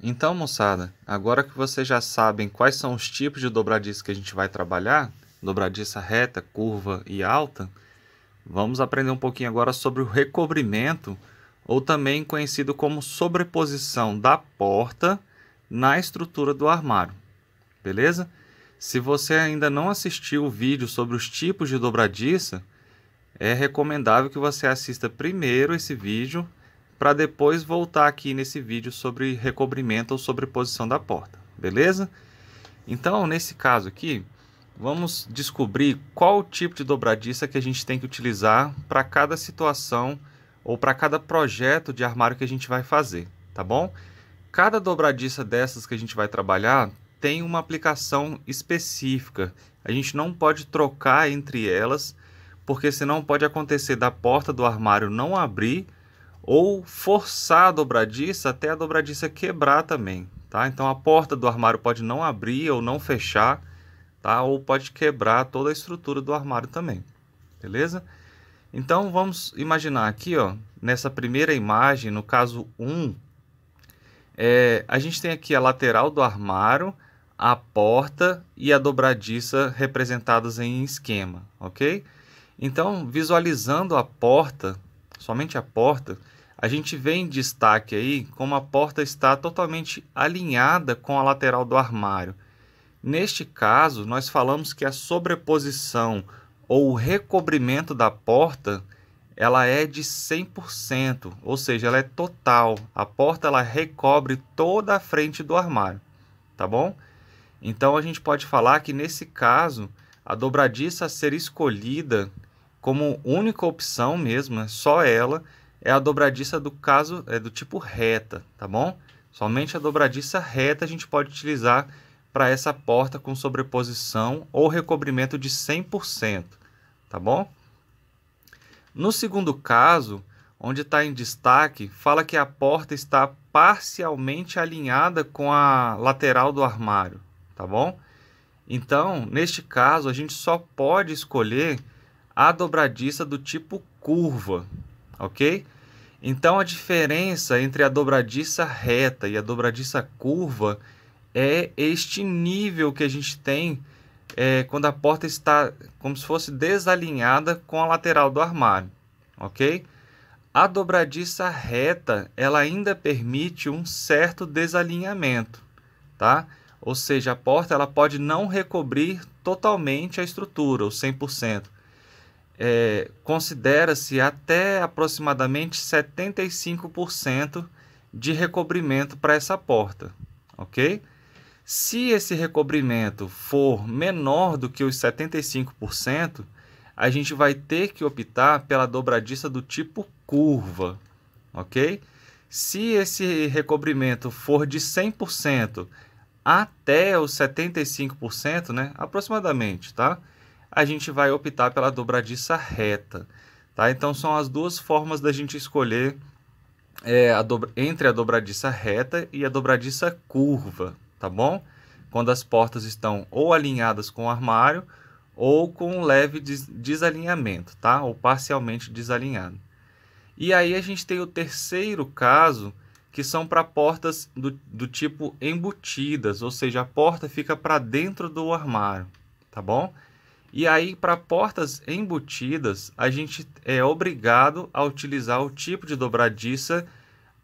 Então, moçada, agora que vocês já sabem quais são os tipos de dobradiça que a gente vai trabalhar, dobradiça reta, curva e alta, vamos aprender um pouquinho agora sobre o recobrimento, ou também conhecido como sobreposição da porta na estrutura do armário, beleza? Se você ainda não assistiu o vídeo sobre os tipos de dobradiça, é recomendável que você assista primeiro esse vídeo para depois voltar aqui nesse vídeo sobre recobrimento ou sobreposição da porta, beleza? Então, nesse caso aqui, vamos descobrir qual o tipo de dobradiça que a gente tem que utilizar para cada situação ou para cada projeto de armário que a gente vai fazer, tá bom? Cada dobradiça dessas que a gente vai trabalhar tem uma aplicação específica. A gente não pode trocar entre elas, porque senão pode acontecer da porta do armário não abrir ou forçar a dobradiça até a dobradiça quebrar também, tá? Então a porta do armário pode não abrir ou não fechar, tá? Ou pode quebrar toda a estrutura do armário também, beleza? Então vamos imaginar aqui, ó, nessa primeira imagem, no caso 1, a gente tem aqui a lateral do armário, a porta e a dobradiça representadas em esquema, ok? Então, visualizando a porta, somente a porta, a gente vê em destaque aí como a porta está totalmente alinhada com a lateral do armário. Neste caso, nós falamos que a sobreposição ou o recobrimento da porta, ela é de 100%, ou seja, ela é total. A porta ela recobre toda a frente do armário, tá bom? Então a gente pode falar que nesse caso, a dobradiça a ser escolhida como única opção mesmo, só ela, é a dobradiça do caso do tipo reta, tá bom? Somente a dobradiça reta a gente pode utilizar para essa porta com sobreposição ou recobrimento de 100%, tá bom? No segundo caso, onde está em destaque, fala que a porta está parcialmente alinhada com a lateral do armário, tá bom? Então, neste caso, a gente só pode escolher a dobradiça do tipo curva, ok? Então, a diferença entre a dobradiça reta e a dobradiça curva é este nível que a gente tem quando a porta está como se fosse desalinhada com a lateral do armário, ok? A dobradiça reta, ela ainda permite um certo desalinhamento, tá? Ou seja, a porta ela pode não recobrir totalmente a estrutura, os 100%. Considera-se até aproximadamente 75% de recobrimento para essa porta, ok? Se esse recobrimento for menor do que os 75%, a gente vai ter que optar pela dobradiça do tipo curva, ok? Se esse recobrimento for de 100% até os 75%, né, aproximadamente, tá? A gente vai optar pela dobradiça reta, tá? Então são as duas formas da gente escolher entre a dobradiça reta e a dobradiça curva, tá bom? Quando as portas estão ou alinhadas com o armário ou com um leve desalinhamento, tá? Ou parcialmente desalinhado. E aí a gente tem o terceiro caso, que são para portas do tipo embutidas, ou seja, a porta fica para dentro do armário, tá bom? E aí, para portas embutidas, a gente é obrigado a utilizar o tipo de dobradiça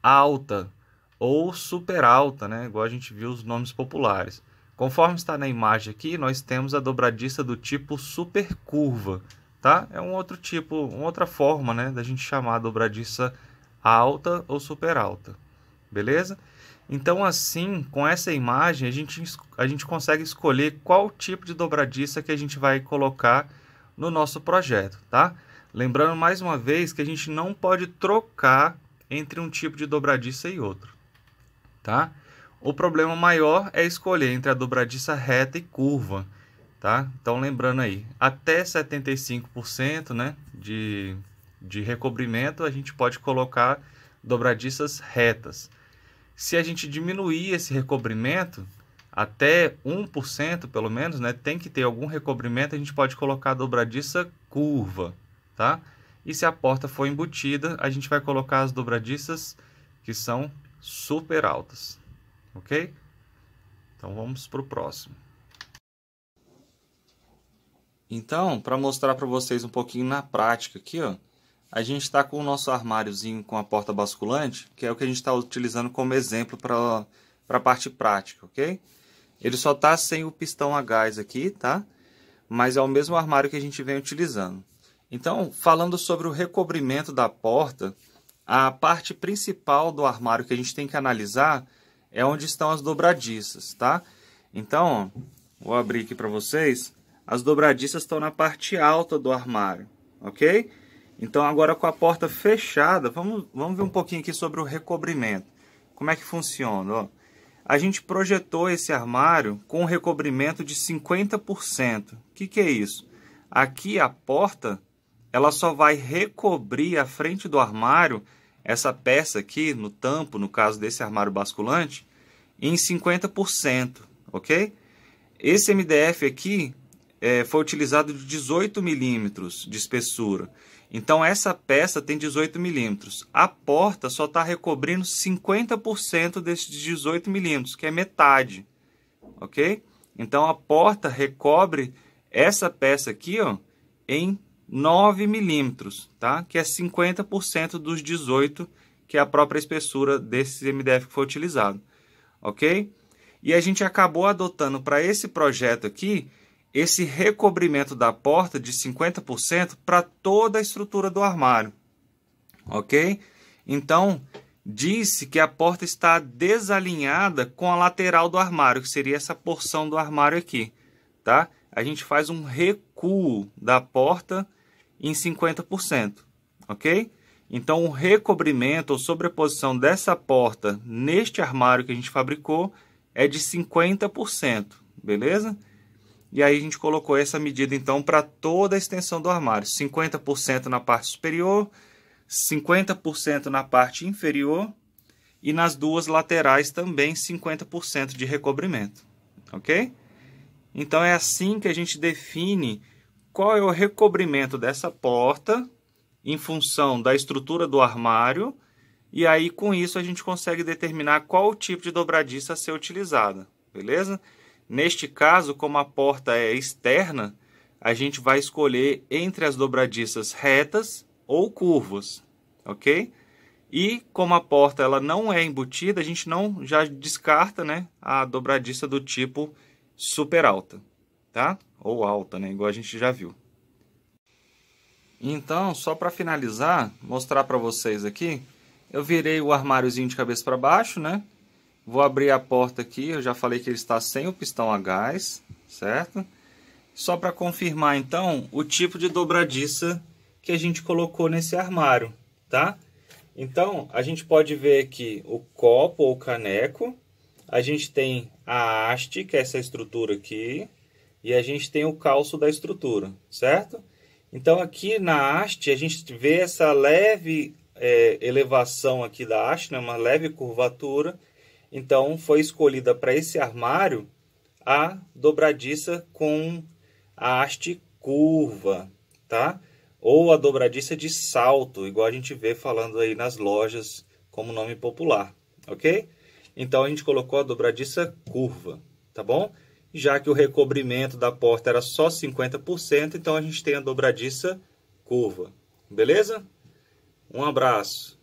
alta ou super alta, né? Igual a gente viu os nomes populares. Conforme está na imagem aqui, nós temos a dobradiça do tipo super curva, tá? É um outro tipo, uma outra forma, né, da gente chamar a dobradiça alta ou super alta, beleza? Então, assim, com essa imagem, a gente consegue escolher qual tipo de dobradiça que a gente vai colocar no nosso projeto, tá? Lembrando mais uma vez que a gente não pode trocar entre um tipo de dobradiça e outro, tá? O problema maior é escolher entre a dobradiça reta e curva, tá? Então, lembrando aí, até 75%, né, de recobrimento, a gente pode colocar dobradiças retas. Se a gente diminuir esse recobrimento, até 1% pelo menos, né, tem que ter algum recobrimento, a gente pode colocar a dobradiça curva, tá? E se a porta for embutida, a gente vai colocar as dobradiças que são super altas. ok? Então vamos para o próximo. Então, para mostrar para vocês um pouquinho na prática aqui, ó, a gente está com o nosso armáriozinho com a porta basculante, que é o que a gente está utilizando como exemplo para a parte prática, ok? Ele só está sem o pistão a gás aqui, tá? Mas é o mesmo armário que a gente vem utilizando. Então, falando sobre o recobrimento da porta, a parte principal do armário que a gente tem que analisar é onde estão as dobradiças, tá? Então, ó, vou abrir aqui para vocês. As dobradiças estão na parte alta do armário, ok? Então, agora com a porta fechada, vamos ver um pouquinho aqui sobre o recobrimento. Como é que funciona? Ó, a gente projetou esse armário com um recobrimento de 50%. O que é isso? Aqui a porta, ela só vai recobrir a frente do armário, essa peça aqui, no tampo, no caso desse armário basculante, em 50%, ok? Esse MDF aqui foi utilizado de 18 milímetros de espessura. Então, essa peça tem 18 milímetros. A porta só está recobrindo 50% desses 18 milímetros, que é metade, ok? Então, a porta recobre essa peça aqui, ó, em 9 milímetros, tá? Que é 50% dos 18, que é a própria espessura desse MDF que foi utilizado, ok? E a gente acabou adotando para esse projeto aqui, esse recobrimento da porta de 50% para toda a estrutura do armário, ok? Então, disse que a porta está desalinhada com a lateral do armário, que seria essa porção do armário aqui, tá? A gente faz um recuo da porta em 50%, ok? Então, o recobrimento ou sobreposição dessa porta neste armário que a gente fabricou é de 50%, beleza? E aí a gente colocou essa medida então para toda a extensão do armário, 50% na parte superior, 50% na parte inferior e nas duas laterais também 50% de recobrimento, ok? Então é assim que a gente define qual é o recobrimento dessa porta em função da estrutura do armário, e aí com isso a gente consegue determinar qual o tipo de dobradiça a ser utilizada, beleza? Neste caso, como a porta é externa, a gente vai escolher entre as dobradiças retas ou curvas, ok? E como a porta ela não é embutida, a gente não já descarta, né, a dobradiça do tipo super alta, tá? Ou alta, né, igual a gente já viu. Então, só para finalizar, mostrar para vocês aqui, eu virei o armáriozinho de cabeça para baixo, né? Vou abrir a porta aqui, eu já falei que ele está sem o pistão a gás, certo? Só para confirmar, então, o tipo de dobradiça que a gente colocou nesse armário, tá? Então, a gente pode ver aqui o copo ou caneco, a gente tem a haste, que é essa estrutura aqui, e a gente tem o calço da estrutura, certo? Então, aqui na haste, a gente vê essa leve elevação aqui da haste, né? Uma leve curvatura. Então, foi escolhida para esse armário a dobradiça com a haste curva, tá? Ou a dobradiça de salto, igual a gente vê falando aí nas lojas como nome popular, ok? Então, a gente colocou a dobradiça curva, tá bom? Já que o recobrimento da porta era só 50%, então a gente tem a dobradiça curva, beleza? Um abraço!